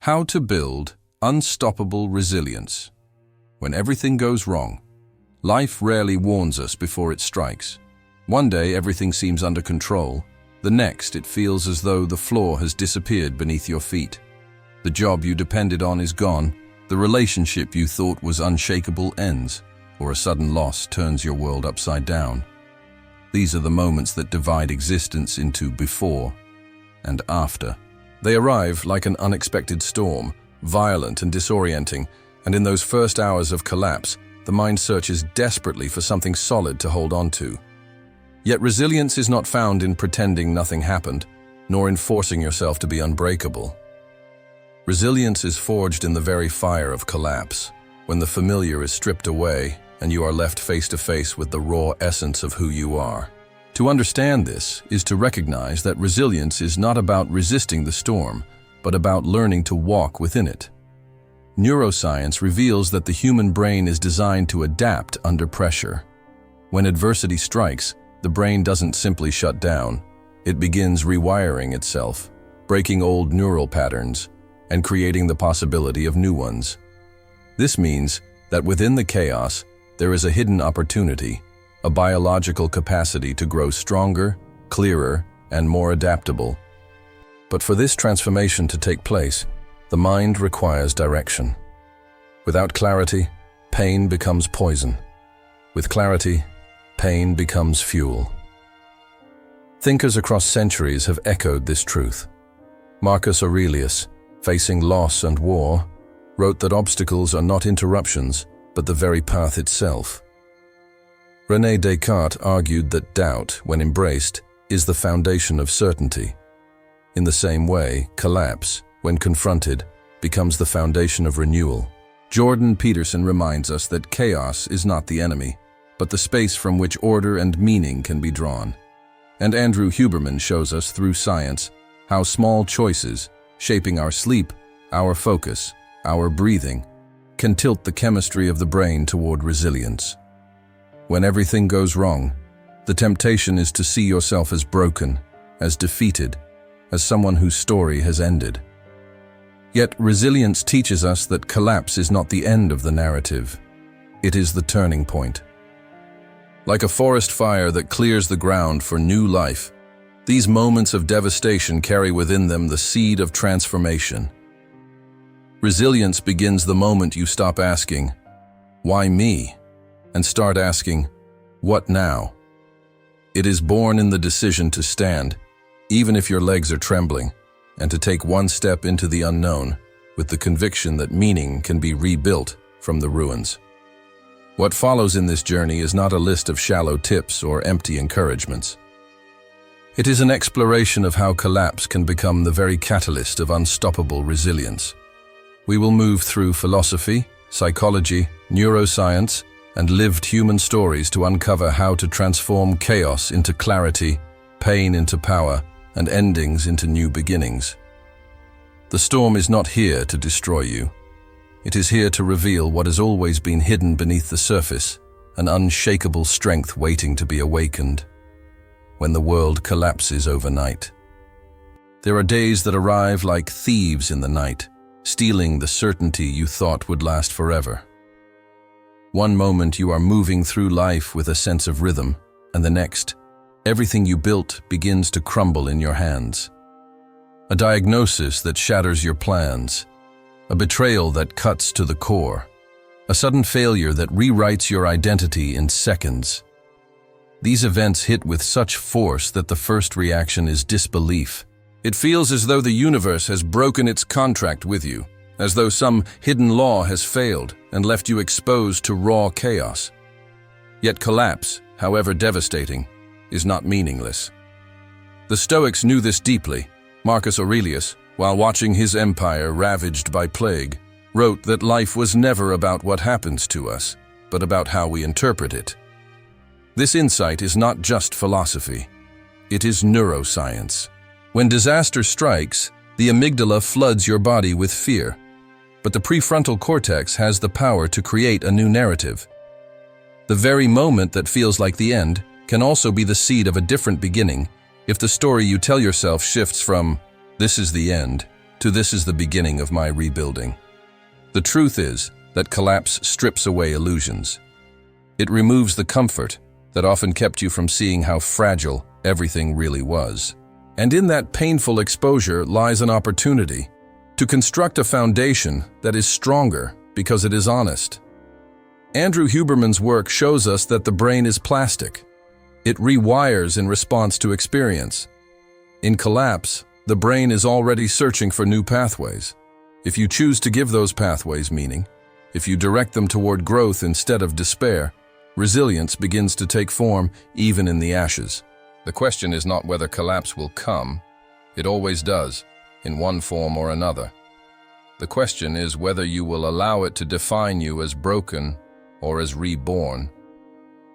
How to build unstoppable resilience. When everything goes wrong, life rarely warns us before it strikes. One day everything seems under control. The next it feels as though the floor has disappeared beneath your feet. The job you depended on is gone. The relationship you thought was unshakable ends, or a sudden loss turns your world upside down. These are the moments that divide existence into before and after. They arrive like an unexpected storm, violent and disorienting, and in those first hours of collapse, the mind searches desperately for something solid to hold on to. Yet resilience is not found in pretending nothing happened, nor in forcing yourself to be unbreakable. Resilience is forged in the very fire of collapse, when the familiar is stripped away and you are left face to face with the raw essence of who you are. To understand this is to recognize that resilience is not about resisting the storm, but about learning to walk within it. Neuroscience reveals that the human brain is designed to adapt under pressure. When adversity strikes, the brain doesn't simply shut down. It begins rewiring itself, breaking old neural patterns, and creating the possibility of new ones. This means that within the chaos, there is a hidden opportunity, a biological capacity to grow stronger, clearer, and more adaptable. But for this transformation to take place, the mind requires direction. Without clarity, pain becomes poison. With clarity, pain becomes fuel. Thinkers across centuries have echoed this truth. Marcus Aurelius, facing loss and war, wrote that obstacles are not interruptions, but the very path itself. René Descartes argued that doubt, when embraced, is the foundation of certainty. In the same way, collapse, when confronted, becomes the foundation of renewal. Jordan Peterson reminds us that chaos is not the enemy, but the space from which order and meaning can be drawn. And Andrew Huberman shows us through science how small choices, shaping our sleep, our focus, our breathing, can tilt the chemistry of the brain toward resilience. When everything goes wrong, the temptation is to see yourself as broken, as defeated, as someone whose story has ended. Yet resilience teaches us that collapse is not the end of the narrative. It is the turning point. Like a forest fire that clears the ground for new life, these moments of devastation carry within them the seed of transformation. Resilience begins the moment you stop asking, "Why me?" and start asking, "What now?" It is born in the decision to stand, even if your legs are trembling, and to take one step into the unknown, with the conviction that meaning can be rebuilt from the ruins. What follows in this journey is not a list of shallow tips or empty encouragements. It is an exploration of how collapse can become the very catalyst of unstoppable resilience. We will move through philosophy, psychology, neuroscience, and lived human stories to uncover how to transform chaos into clarity, pain into power, and endings into new beginnings. The storm is not here to destroy you. It is here to reveal what has always been hidden beneath the surface, an unshakable strength waiting to be awakened. When the world collapses overnight, there are days that arrive like thieves in the night, stealing the certainty you thought would last forever. One moment you are moving through life with a sense of rhythm, and the next, everything you built begins to crumble in your hands. A diagnosis that shatters your plans, a betrayal that cuts to the core, a sudden failure that rewrites your identity in seconds. These events hit with such force that the first reaction is disbelief. It feels as though the universe has broken its contract with you, as though some hidden law has failed and left you exposed to raw chaos. Yet collapse, however devastating, is not meaningless. The Stoics knew this deeply. Marcus Aurelius, while watching his empire ravaged by plague, wrote that life was never about what happens to us, but about how we interpret it. This insight is not just philosophy. It is neuroscience. When disaster strikes, the amygdala floods your body with fear, but the prefrontal cortex has the power to create a new narrative. The very moment that feels like the end can also be the seed of a different beginning if the story you tell yourself shifts from "this is the end" to "This is the beginning of my rebuilding." The truth is that collapse strips away illusions. It removes the comfort that often kept you from seeing how fragile everything really was. And in that painful exposure lies an opportunity to construct a foundation that is stronger because it is honest. Andrew Huberman's work shows us that the brain is plastic. It rewires in response to experience. In collapse, the brain is already searching for new pathways. If you choose to give those pathways meaning, if you direct them toward growth instead of despair, resilience begins to take form even in the ashes. The question is not whether collapse will come. It always does, in one form or another. The question is whether you will allow it to define you as broken or as reborn.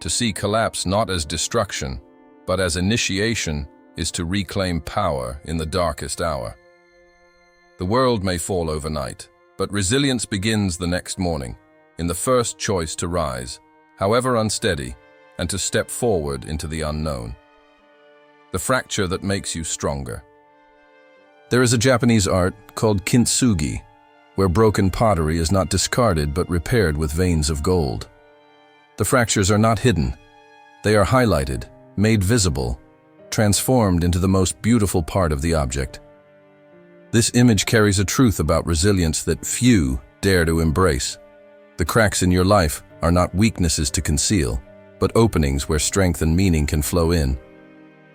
To see collapse not as destruction, but as initiation is to reclaim power in the darkest hour. The world may fall overnight, but resilience begins the next morning, in the first choice to rise, however unsteady, and to step forward into the unknown. The fracture that makes you stronger. There is a Japanese art called kintsugi, where broken pottery is not discarded but repaired with veins of gold. The fractures are not hidden. They are highlighted, made visible, transformed into the most beautiful part of the object. This image carries a truth about resilience that few dare to embrace. The cracks in your life are not weaknesses to conceal, but openings where strength and meaning can flow in.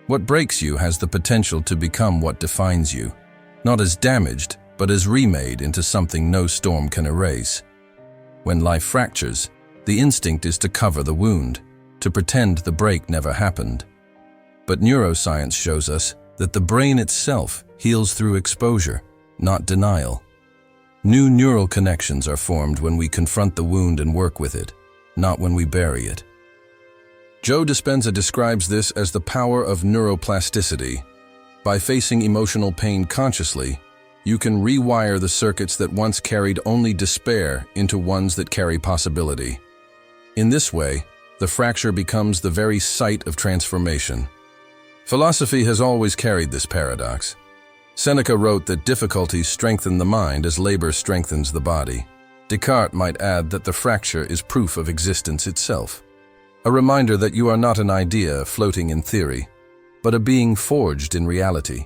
What breaks you has the potential to become what defines you, not as damaged, but as remade into something no storm can erase. When life fractures, the instinct is to cover the wound, to pretend the break never happened. But neuroscience shows us that the brain itself heals through exposure, not denial. New neural connections are formed when we confront the wound and work with it, not when we bury it. Joe Dispenza describes this as the power of neuroplasticity. By facing emotional pain consciously, you can rewire the circuits that once carried only despair into ones that carry possibility. In this way, the fracture becomes the very site of transformation. Philosophy has always carried this paradox. Seneca wrote that difficulties strengthen the mind as labor strengthens the body. Descartes might add that the fracture is proof of existence itself, a reminder that you are not an idea floating in theory, but a being forged in reality.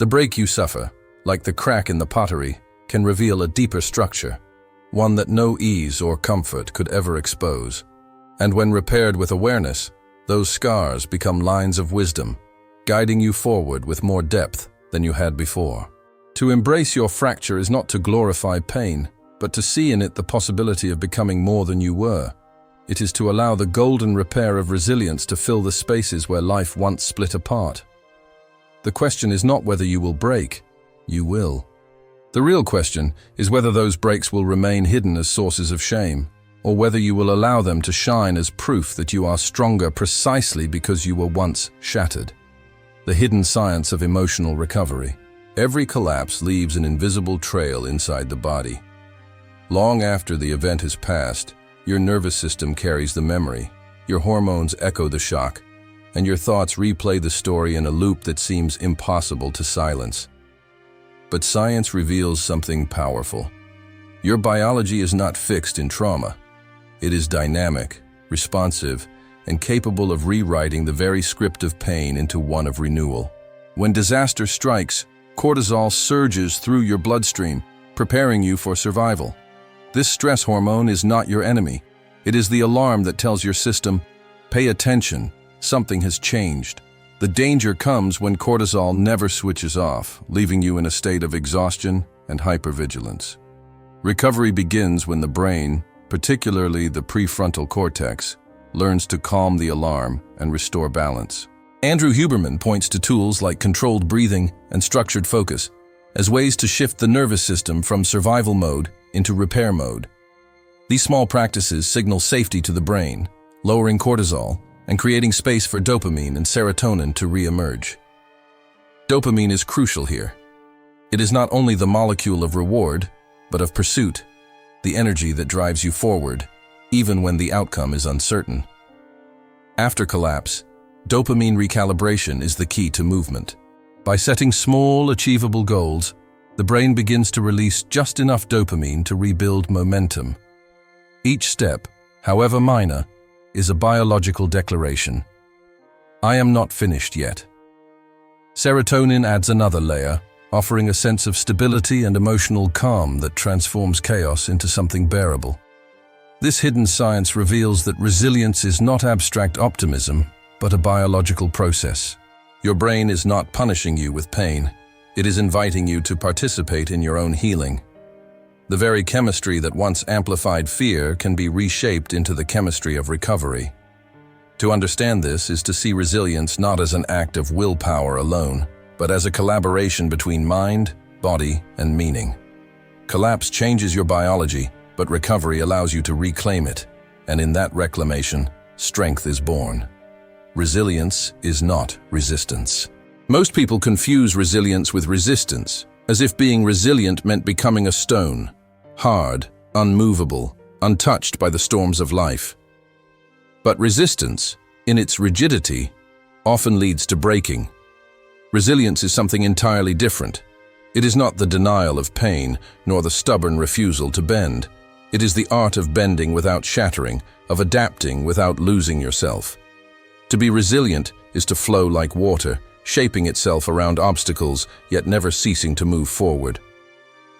The break you suffer, like the crack in the pottery, can reveal a deeper structure, one that no ease or comfort could ever expose. And when repaired with awareness, those scars become lines of wisdom, guiding you forward with more depth than you had before. To embrace your fracture is not to glorify pain, but to see in it the possibility of becoming more than you were. It is to allow the golden repair of resilience to fill the spaces where life once split apart. The question is not whether you will break, you will. The real question is whether those breaks will remain hidden as sources of shame, or whether you will allow them to shine as proof that you are stronger precisely because you were once shattered. The hidden science of emotional recovery. Every collapse leaves an invisible trail inside the body. Long after the event has passed, your nervous system carries the memory, your hormones echo the shock, and your thoughts replay the story in a loop that seems impossible to silence. But science reveals something powerful. Your biology is not fixed in trauma. It is dynamic, responsive, and capable of rewriting the very script of pain into one of renewal. When disaster strikes, cortisol surges through your bloodstream, preparing you for survival. This stress hormone is not your enemy. It is the alarm that tells your system, pay attention, something has changed. The danger comes when cortisol never switches off, leaving you in a state of exhaustion and hypervigilance. Recovery begins when the brain, particularly the prefrontal cortex, learns to calm the alarm and restore balance. Andrew Huberman points to tools like controlled breathing and structured focus as ways to shift the nervous system from survival mode into repair mode. These small practices signal safety to the brain, lowering cortisol and creating space for dopamine and serotonin to re-emerge. Dopamine is crucial here. It is not only the molecule of reward, but of pursuit, the energy that drives you forward, even when the outcome is uncertain. After collapse, dopamine recalibration is the key to movement. By setting small, achievable goals, the brain begins to release just enough dopamine to rebuild momentum. Each step, however minor, is a biological declaration. I am not finished yet. Serotonin adds another layer, offering a sense of stability and emotional calm that transforms chaos into something bearable. This hidden science reveals that resilience is not abstract optimism, but a biological process. Your brain is not punishing you with pain. It is inviting you to participate in your own healing. The very chemistry that once amplified fear can be reshaped into the chemistry of recovery. To understand this is to see resilience not as an act of willpower alone, but as a collaboration between mind, body, and meaning. Collapse changes your biology, but recovery allows you to reclaim it, and in that reclamation, strength is born. Resilience is not resistance. Most people confuse resilience with resistance, as if being resilient meant becoming a stone, hard, unmovable, untouched by the storms of life. But resistance, in its rigidity, often leads to breaking. Resilience is something entirely different. It is not the denial of pain, nor the stubborn refusal to bend. It is the art of bending without shattering, of adapting without losing yourself. To be resilient is to flow like water, shaping itself around obstacles, yet never ceasing to move forward.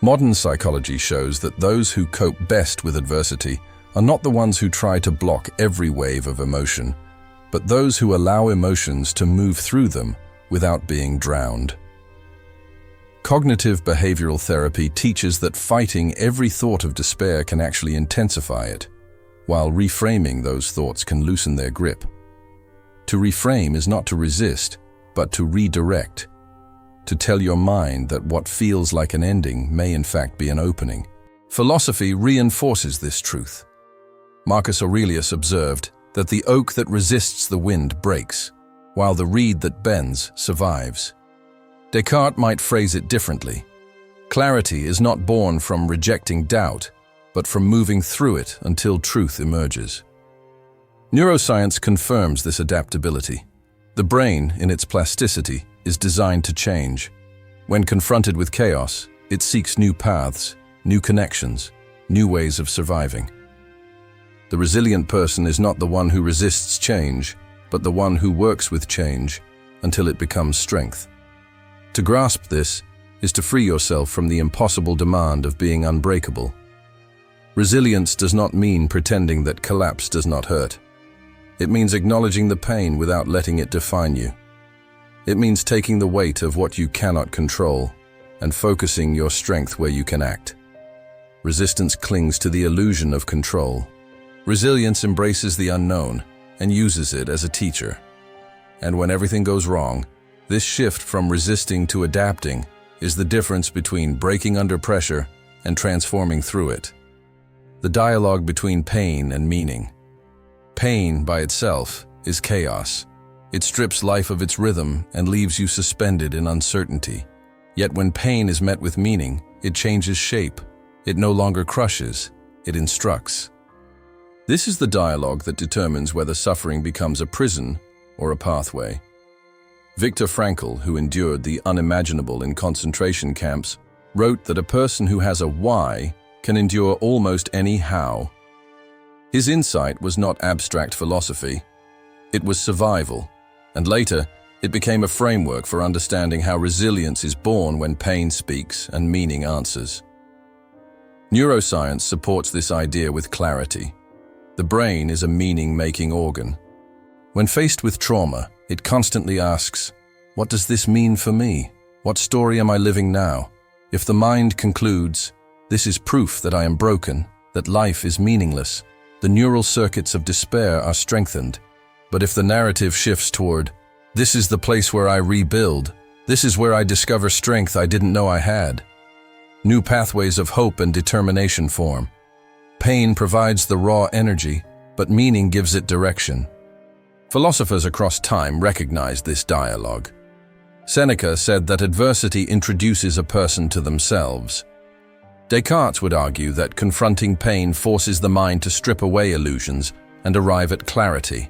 Modern psychology shows that those who cope best with adversity are not the ones who try to block every wave of emotion, but those who allow emotions to move through them without being drowned. Cognitive behavioral therapy teaches that fighting every thought of despair can actually intensify it, while reframing those thoughts can loosen their grip. To reframe is not to resist, but to redirect, to tell your mind that what feels like an ending may in fact be an opening. Philosophy reinforces this truth. Marcus Aurelius observed that the oak that resists the wind breaks, while the reed that bends survives. Descartes might phrase it differently. Clarity is not born from rejecting doubt, but from moving through it until truth emerges. Neuroscience confirms this adaptability. The brain, in its plasticity, is designed to change. When confronted with chaos, it seeks new paths, new connections, new ways of surviving. The resilient person is not the one who resists change, but the one who works with change until it becomes strength. To grasp this is to free yourself from the impossible demand of being unbreakable. Resilience does not mean pretending that collapse does not hurt. It means acknowledging the pain without letting it define you. It means taking the weight of what you cannot control and focusing your strength where you can act. Resistance clings to the illusion of control. Resilience embraces the unknown and uses it as a teacher. And when everything goes wrong, this shift from resisting to adapting is the difference between breaking under pressure and transforming through it. The dialogue between pain and meaning. Pain, by itself, is chaos. It strips life of its rhythm and leaves you suspended in uncertainty. Yet when pain is met with meaning, it changes shape. It no longer crushes, it instructs. This is the dialogue that determines whether suffering becomes a prison or a pathway. Viktor Frankl, who endured the unimaginable in concentration camps, wrote that a person who has a why can endure almost any how. His insight was not abstract philosophy. It was survival, and later it became a framework for understanding how resilience is born when pain speaks and meaning answers. Neuroscience supports this idea with clarity. The brain is a meaning-making organ. When faced with trauma, it constantly asks, "What does this mean for me? What story am I living now?" If the mind concludes, "This is proof that I am broken, that life is meaningless," the neural circuits of despair are strengthened. But if the narrative shifts toward, "This is the place where I rebuild, this is where I discover strength I didn't know I had," new pathways of hope and determination form. Pain provides the raw energy, but meaning gives it direction. Philosophers across time recognize this dialogue. Seneca said that adversity introduces a person to themselves. Descartes would argue that confronting pain forces the mind to strip away illusions and arrive at clarity.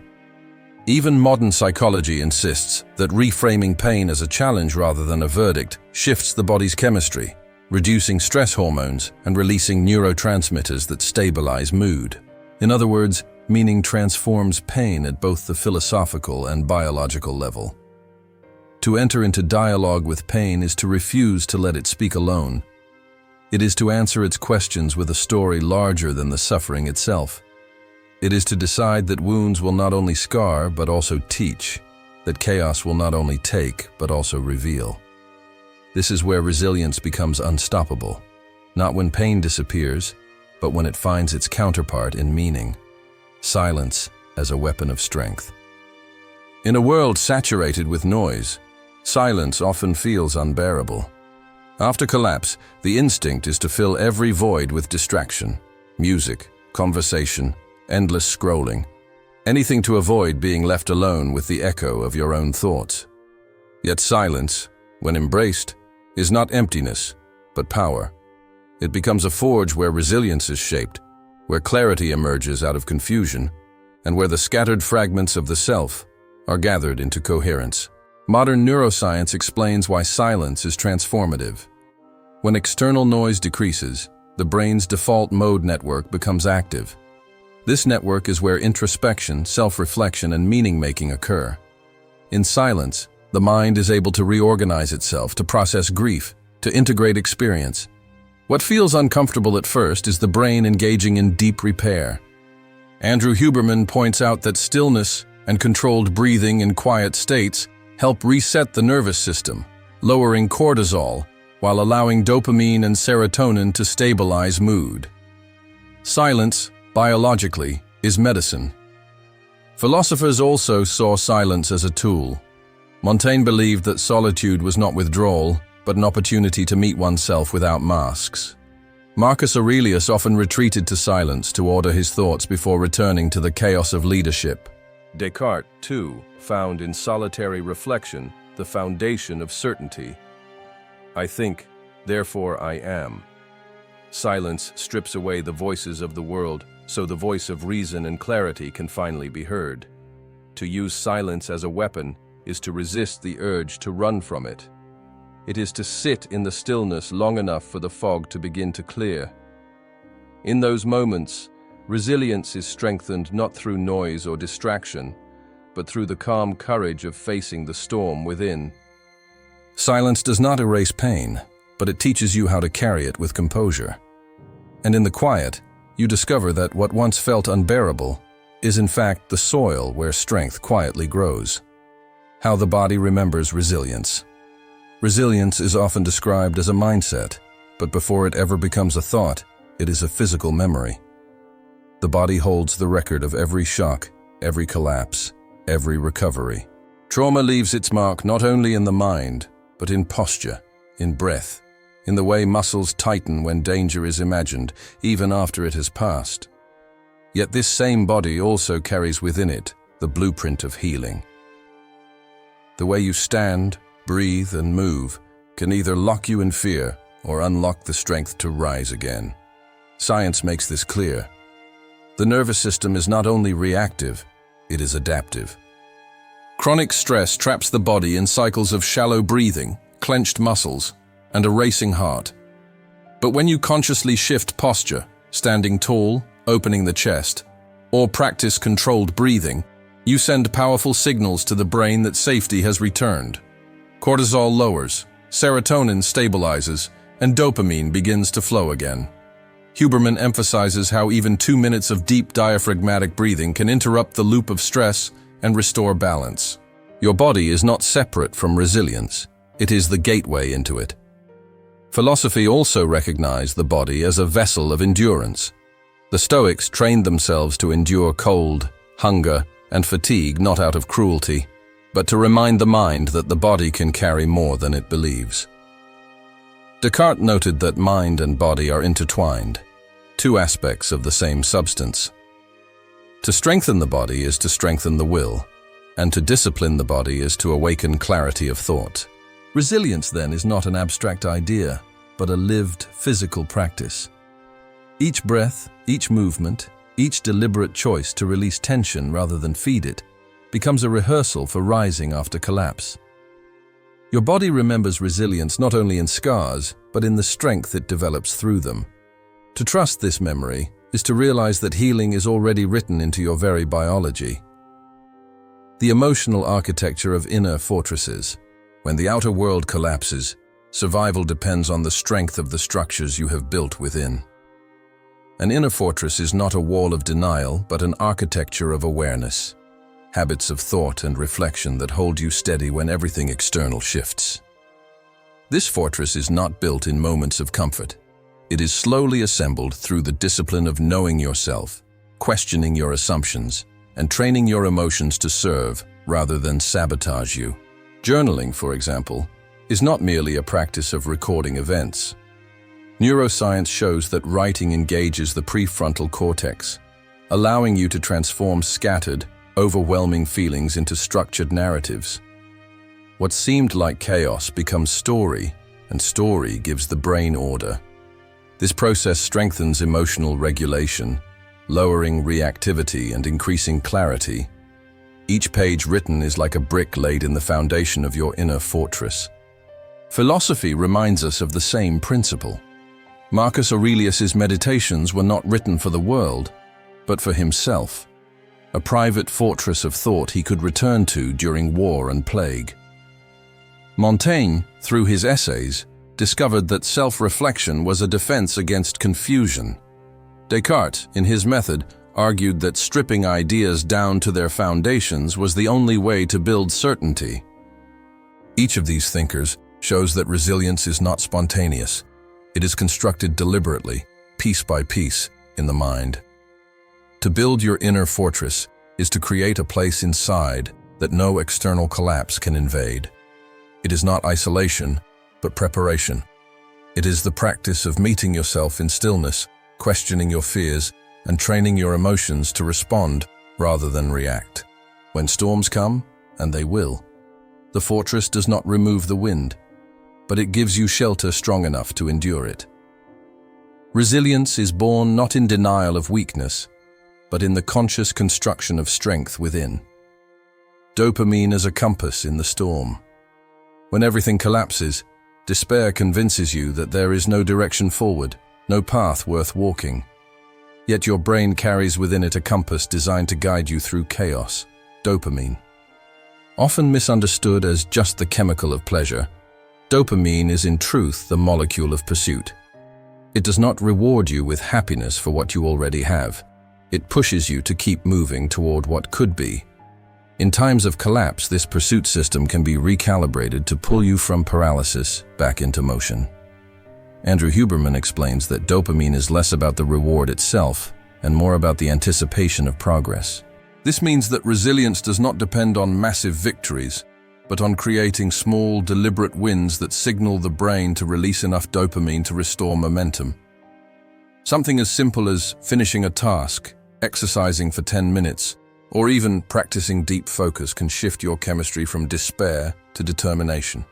Even modern psychology insists that reframing pain as a challenge rather than a verdict shifts the body's chemistry, reducing stress hormones and releasing neurotransmitters that stabilize mood. In other words, meaning transforms pain at both the philosophical and biological level. To enter into dialogue with pain is to refuse to let it speak alone. It is to answer its questions with a story larger than the suffering itself. It is to decide that wounds will not only scar but also teach, that chaos will not only take but also reveal. This is where resilience becomes unstoppable, not when pain disappears, but when it finds its counterpart in meaning, silence as a weapon of strength. In a world saturated with noise, silence often feels unbearable. After collapse, the instinct is to fill every void with distraction, music, conversation, endless scrolling, anything to avoid being left alone with the echo of your own thoughts. Yet silence, when embraced, is not emptiness, but power. It becomes a forge where resilience is shaped, where clarity emerges out of confusion, and where the scattered fragments of the self are gathered into coherence. Modern neuroscience explains why silence is transformative. When external noise decreases, the brain's default mode network becomes active. This network is where introspection, self-reflection, and meaning-making occur. In silence, the mind is able to reorganize itself, to process grief, to integrate experience. What feels uncomfortable at first is the brain engaging in deep repair. Andrew Huberman points out that stillness and controlled breathing in quiet states help reset the nervous system, lowering cortisol while allowing dopamine and serotonin to stabilize mood. Silence, biologically, is medicine. Philosophers also saw silence as a tool. Montaigne believed that solitude was not withdrawal, but an opportunity to meet oneself without masks. Marcus Aurelius often retreated to silence to order his thoughts before returning to the chaos of leadership. Descartes, too, found in solitary reflection the foundation of certainty. I think, therefore I am. Silence strips away the voices of the world, so the voice of reason and clarity can finally be heard. To use silence as a weapon is to resist the urge to run from it. It is to sit in the stillness long enough for the fog to begin to clear. In those moments, resilience is strengthened not through noise or distraction, but through the calm courage of facing the storm within. Silence does not erase pain, but it teaches you how to carry it with composure. And in the quiet, you discover that what once felt unbearable is in fact the soil where strength quietly grows. How the body remembers resilience. Resilience is often described as a mindset, but before it ever becomes a thought, it is a physical memory. The body holds the record of every shock, every collapse, every recovery. Trauma leaves its mark not only in the mind, but in posture, in breath, in the way muscles tighten when danger is imagined, even after it has passed. Yet this same body also carries within it the blueprint of healing. The way you stand, breathe, and move can either lock you in fear or unlock the strength to rise again. Science makes this clear. The nervous system is not only reactive, it is adaptive. Chronic stress traps the body in cycles of shallow breathing, clenched muscles, and a racing heart. But when you consciously shift posture, standing tall, opening the chest, or practice controlled breathing, you send powerful signals to the brain that safety has returned. Cortisol lowers, serotonin stabilizes, and dopamine begins to flow again. Huberman emphasizes how even 2 minutes of deep diaphragmatic breathing can interrupt the loop of stress and restore balance. Your body is not separate from resilience. It is the gateway into it. Philosophy also recognized the body as a vessel of endurance. The Stoics trained themselves to endure cold, hunger, and fatigue not out of cruelty, but to remind the mind that the body can carry more than it believes. Descartes noted that mind and body are intertwined, two aspects of the same substance. To strengthen the body is to strengthen the will, and to discipline the body is to awaken clarity of thought. Resilience, then, is not an abstract idea, but a lived physical practice. Each breath, each movement, each deliberate choice to release tension rather than feed it becomes a rehearsal for rising after collapse. Your body remembers resilience not only in scars, but in the strength it develops through them. To trust this memory is to realize that healing is already written into your very biology. The emotional architecture of inner fortresses. When the outer world collapses, survival depends on the strength of the structures you have built within. An inner fortress is not a wall of denial, but an architecture of awareness. Habits of thought and reflection that hold you steady when everything external shifts. This fortress is not built in moments of comfort. It is slowly assembled through the discipline of knowing yourself, questioning your assumptions, and training your emotions to serve rather than sabotage you. Journaling, for example, is not merely a practice of recording events. Neuroscience shows that writing engages the prefrontal cortex, allowing you to transform scattered, overwhelming feelings into structured narratives. What seemed like chaos becomes story, and story gives the brain order. This process strengthens emotional regulation, lowering reactivity and increasing clarity. Each page written is like a brick laid in the foundation of your inner fortress. Philosophy reminds us of the same principle. Marcus Aurelius's meditations were not written for the world, but for himself, a private fortress of thought he could return to during war and plague. Montaigne, through his essays, discovered that self-reflection was a defense against confusion. Descartes, in his method, argued that stripping ideas down to their foundations was the only way to build certainty. Each of these thinkers shows that resilience is not spontaneous. It is constructed deliberately, piece by piece, in the mind. To build your inner fortress is to create a place inside that no external collapse can invade. It is not isolation, but preparation. It is the practice of meeting yourself in stillness, questioning your fears, and training your emotions to respond rather than react. When storms come, and they will, the fortress does not remove the wind, but it gives you shelter strong enough to endure it. Resilience is born not in denial of weakness, but in the conscious construction of strength within. Dopamine as a compass in the storm. When everything collapses, despair convinces you that there is no direction forward, no path worth walking. Yet your brain carries within it a compass designed to guide you through chaos, dopamine. Often misunderstood as just the chemical of pleasure, dopamine is in truth the molecule of pursuit. It does not reward you with happiness for what you already have. It pushes you to keep moving toward what could be. In times of collapse, this pursuit system can be recalibrated to pull you from paralysis back into motion. Andrew Huberman explains that dopamine is less about the reward itself and more about the anticipation of progress. This means that resilience does not depend on massive victories, but on creating small, deliberate wins that signal the brain to release enough dopamine to restore momentum. Something as simple as finishing a task, exercising for 10 minutes, or even practicing deep focus can shift your chemistry from despair to determination.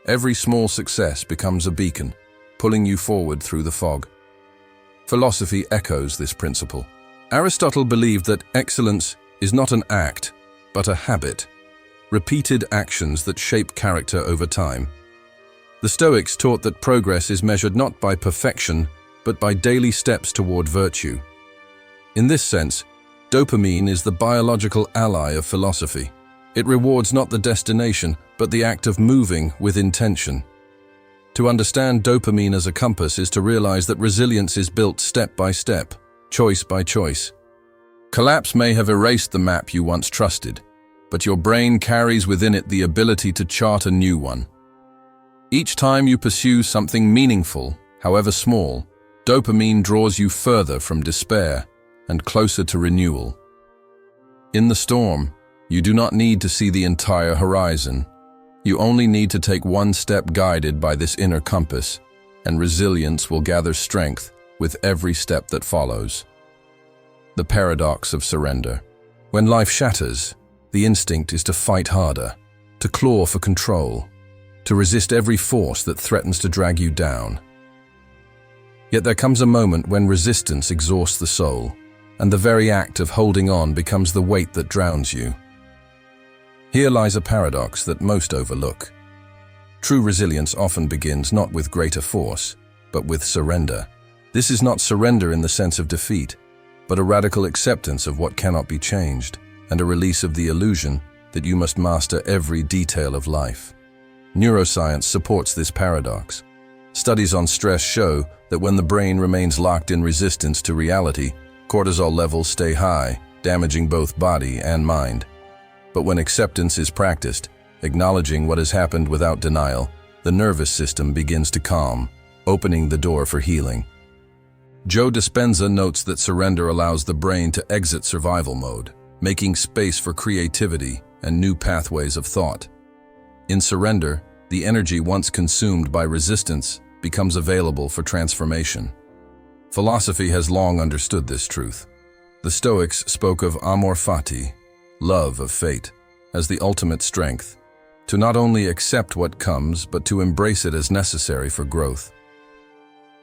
Every small success becomes a beacon, pulling you forward through the fog. Philosophy echoes this principle. Aristotle believed that excellence is not an act, but a habit, repeated actions that shape character over time. The Stoics taught that progress is measured not by perfection, but by daily steps toward virtue. In this sense, dopamine is the biological ally of philosophy. It rewards not the destination, but the act of moving with intention. To understand dopamine as a compass is to realize that resilience is built step by step, choice by choice. Collapse may have erased the map you once trusted, but your brain carries within it the ability to chart a new one. Each time you pursue something meaningful, however small, dopamine draws you further from despair and closer to renewal. In the storm, you do not need to see the entire horizon. You only need to take one step guided by this inner compass, and resilience will gather strength with every step that follows. The paradox of surrender. When life shatters, the instinct is to fight harder, to claw for control, to resist every force that threatens to drag you down. Yet there comes a moment when resistance exhausts the soul, and the very act of holding on becomes the weight that drowns you. Here lies a paradox that most overlook. True resilience often begins not with greater force, but with surrender. This is not surrender in the sense of defeat, but a radical acceptance of what cannot be changed, and a release of the illusion that you must master every detail of life. Neuroscience supports this paradox. Studies on stress show that when the brain remains locked in resistance to reality, cortisol levels stay high, damaging both body and mind. But when acceptance is practiced, acknowledging what has happened without denial, the nervous system begins to calm, opening the door for healing. Joe Dispenza notes that surrender allows the brain to exit survival mode, making space for creativity and new pathways of thought. In surrender, the energy once consumed by resistance becomes available for transformation. Philosophy has long understood this truth. The Stoics spoke of amor fati, love of fate, as the ultimate strength, to not only accept what comes, but to embrace it as necessary for growth.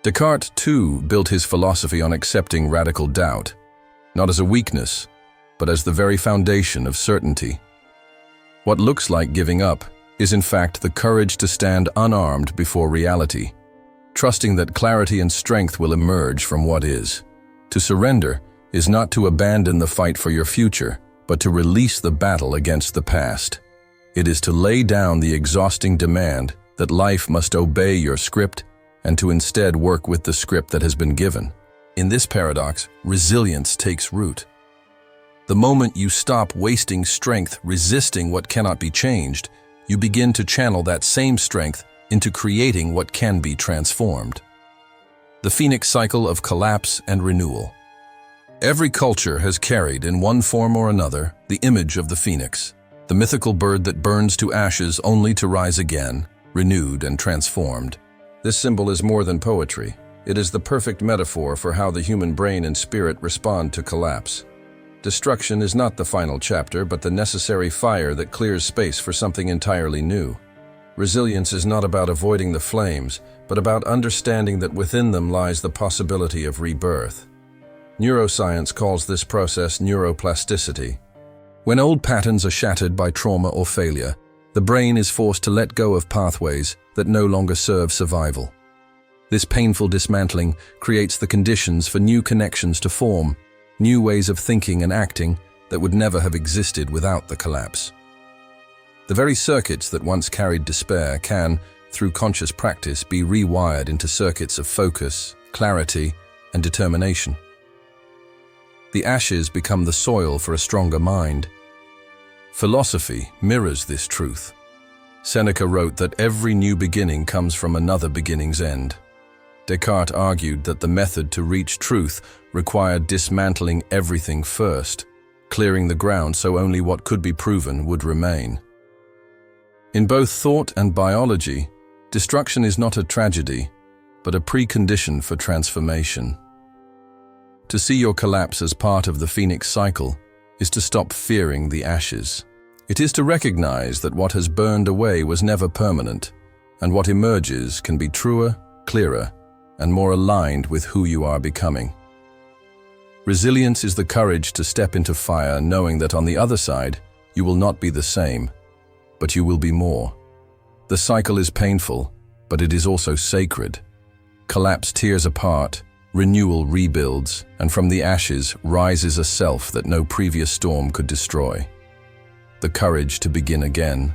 Descartes, too, built his philosophy on accepting radical doubt, not as a weakness, but as the very foundation of certainty. What looks like giving up is in fact the courage to stand unarmed before reality, trusting that clarity and strength will emerge from what is. To surrender is not to abandon the fight for your future, but to release the battle against the past. It is to lay down the exhausting demand that life must obey your script and to instead work with the script that has been given. In this paradox, resilience takes root. The moment you stop wasting strength resisting what cannot be changed, you begin to channel that same strength into creating what can be transformed. The Phoenix cycle of collapse and renewal. Every culture has carried, in one form or another, the image of the phoenix, the mythical bird that burns to ashes only to rise again, renewed and transformed. This symbol is more than poetry. It is the perfect metaphor for how the human brain and spirit respond to collapse. Destruction is not the final chapter, but the necessary fire that clears space for something entirely new. Resilience is not about avoiding the flames, but about understanding that within them lies the possibility of rebirth. Neuroscience calls this process neuroplasticity. When old patterns are shattered by trauma or failure, the brain is forced to let go of pathways that no longer serve survival. This painful dismantling creates the conditions for new connections to form, new ways of thinking and acting that would never have existed without the collapse. The very circuits that once carried despair can, through conscious practice, be rewired into circuits of focus, clarity, and determination. The ashes become the soil for a stronger mind. Philosophy mirrors this truth. Seneca wrote that every new beginning comes from another beginning's end. Descartes argued that the method to reach truth required dismantling everything first, clearing the ground so only what could be proven would remain. In both thought and biology, destruction is not a tragedy, but a precondition for transformation. To see your collapse as part of the Phoenix cycle is to stop fearing the ashes. It is to recognize that what has burned away was never permanent, and what emerges can be truer, clearer, and more aligned with who you are becoming. Resilience is the courage to step into fire knowing that on the other side, you will not be the same, but you will be more. The cycle is painful, but it is also sacred. Collapse tears apart, renewal rebuilds, and from the ashes rises a self that no previous storm could destroy. The courage to begin again.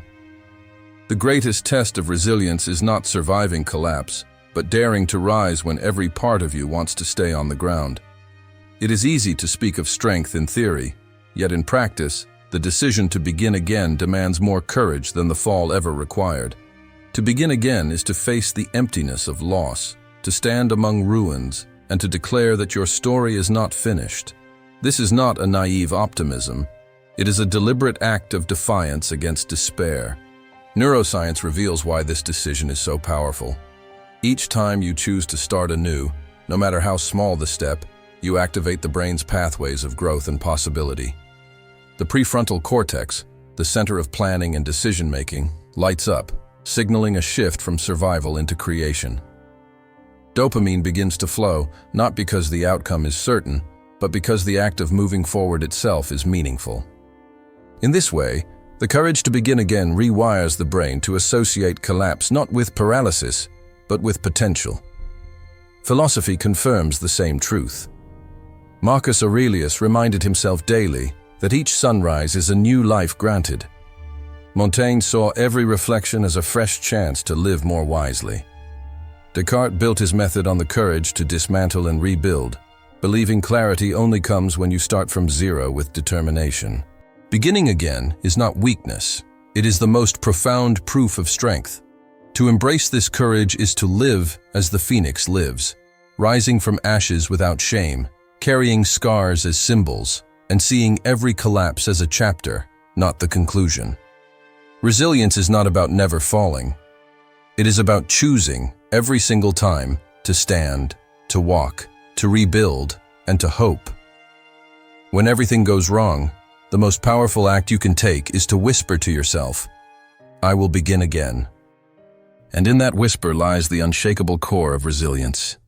The greatest test of resilience is not surviving collapse, but daring to rise when every part of you wants to stay on the ground. It is easy to speak of strength in theory, yet in practice, the decision to begin again demands more courage than the fall ever required. To begin again is to face the emptiness of loss, to stand among ruins, and to declare that your story is not finished. This is not a naive optimism. It is a deliberate act of defiance against despair. Neuroscience reveals why this decision is so powerful. Each time you choose to start anew, no matter how small the step, you activate the brain's pathways of growth and possibility. The prefrontal cortex, the center of planning and decision-making, lights up, signaling a shift from survival into creation. Dopamine begins to flow, not because the outcome is certain, but because the act of moving forward itself is meaningful. In this way, The courage to begin again rewires the brain to associate collapse not with paralysis, but with potential. Philosophy confirms the same truth. Marcus Aurelius reminded himself daily that each sunrise is a new life granted. Montaigne saw every reflection as a fresh chance to live more wisely. Descartes built his method on the courage to dismantle and rebuild, believing clarity only comes when you start from zero with determination. Beginning again is not weakness. It is the most profound proof of strength. To embrace this courage is to live as the phoenix lives, rising from ashes without shame, carrying scars as symbols, and seeing every collapse as a chapter, not the conclusion. Resilience is not about never falling. It is about choosing, every single time, to stand, to walk, to rebuild, and to hope. When everything goes wrong, the most powerful act you can take is to whisper to yourself, "I will begin again." And in that whisper lies the unshakable core of resilience.